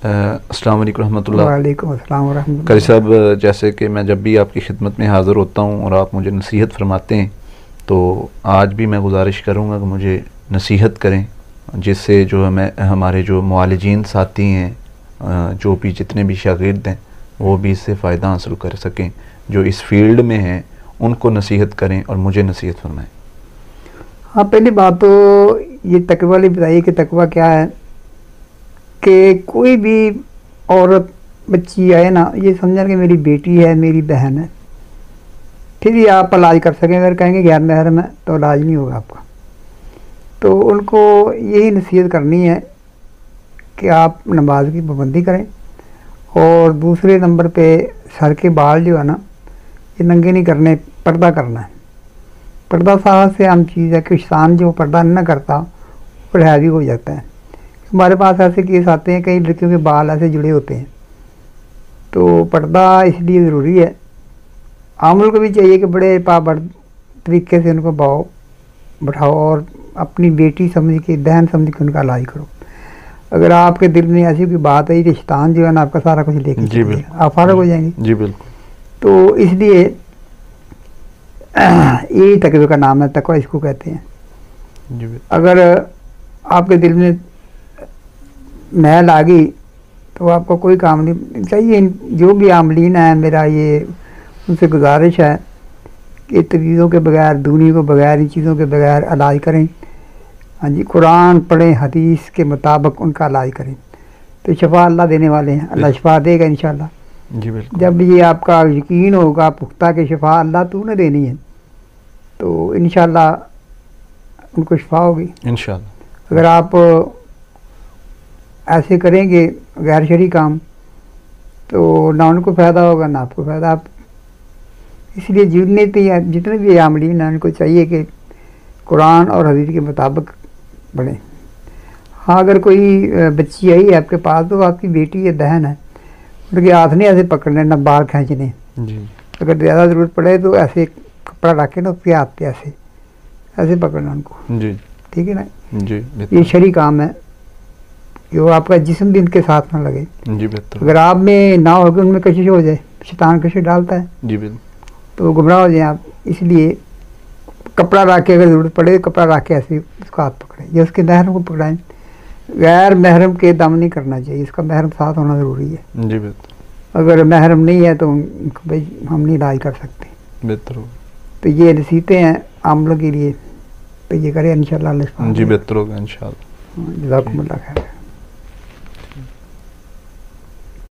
अस्सलाम वालेकुम रहमतुल्लाह। वालेकुम अस्सलाम व रहमतुल्लाह। कारी साहब, जैसे कि मैं जब भी आपकी खिदमत में हाज़िर होता हूँ और आप मुझे नसीहत फरमाते हैं, तो आज भी मैं गुजारिश करूँगा कि मुझे नसीहत करें, जिससे जो हमारे जो मुआलिजीन साथी हैं, जो भी जितने भी शागिर्द हैं, वो भी इससे फ़ायदा हासिल कर सकें। जो इस फील्ड में हैं उनको नसीहत करें और मुझे नसीहत फरमाएँ। हाँ, पहली बात तो ये तकवा वाली बताइए कि तकवा क्या है कि कोई भी औरत बच्ची आए ना, ये समझना कि मेरी बेटी है, मेरी बहन है, फिर ही आप इलाज कर सकें। अगर कहेंगे गैर महरम है तो इलाज नहीं होगा आपका। तो उनको यही नसीहत करनी है कि आप नमाज की पाबंदी करें, और दूसरे नंबर पे सर के बाल जो है ना, ये नंगे नहीं करने, पर्दा करना है। पर्दा साहब से आम चीज़ है कि इंसान जो पर्दा नहीं करता वो लिहाजी हो जाता है। हमारे पास ऐसे केस आते हैं, कई लड़कियों के बाल ऐसे जुड़े होते हैं, तो पर्दा इसलिए ज़रूरी है। आम लोग को भी चाहिए कि बड़े पाबंद तरीके से उनको बैठाओ और अपनी बेटी समझ के, बहन समझ के उनका इलाज करो। अगर आपके दिल में ऐसी कोई बात है, रिश्तान जो है ना आपका सारा कुछ लेके चलिए, आप फारग हो जाएंगे। जी बिल्कुल। तो इसलिए यही तकवे का नाम है, तकवा इसको कहते हैं। जी अगर आपके दिल में मैल आ गई तो आपको कोई काम नहीं चाहिए। जो भी आमलीन है, मेरा ये उनसे गुजारिश है कि तवीज़ों के बगैर, दूनी को बगैर, इन चीज़ों के बगैर इलाज करें। हाँ जी, कुरान पढ़ें, हदीस के मुताबिक उनका इलाज करें, तो शफा अल्लाह देने वाले हैं। अल्लाह शफा देगा इंशाल्लाह। जी बिल्कुल। जब ये आपका यकीन होगा पुख्ता कि शफा अल्लाह तूने देनी है, तो इंशाल्लाह उनको शफा होगी इंशाल्लाह। अगर आप ऐसे करेंगे गैर शरई काम, तो ना उनको फ़ायदा होगा ना आपको फ़ायदा। आप इसलिए जितने भी आमलीन हैं उनको चाहिए कि कुरान और हदीस के मुताबिक बढ़ें। हाँ, अगर कोई बच्ची आई है आपके पास, तो आपकी बेटी या बहन है, उनके हाथ नहीं ऐसे पकड़ने, ना बाल खींचने। जी। अगर ज़्यादा ज़रूरत पड़े तो ऐसे कपड़ा रख के ना उसके हाथ पे ऐसे पकड़ना उनको। जी ठीक है ना। जी। ये शरई काम है, जो आपका जिस्म भी उनके साथ ना लगे। जी बेहतर। अगर आप में ना हो कि उनमें कशिश हो जाए, शैतान कशिश डालता है, जी बिल्कुल, तो गुमराह हो जाए आप। इसलिए कपड़ा रख के, अगर ज़रूरत पड़े कपड़ा रख के ऐसे उसका हाथ पकड़ें या उसके महरम को पकड़ाएं। गैर महरम के दम नहीं करना चाहिए, इसका महरम साथ होना ज़रूरी है। जी बेहतर। अगर महरम नहीं है तो भाई हम नहीं इलाज कर सकते। बेहतर हो। तो ये नसीहतें हैं आमलों के लिए, तो ये करें इंशाल्लाह। जी बेहतर होगा इंशाल्लाह। जज़ाकुमुल्लाह खैर।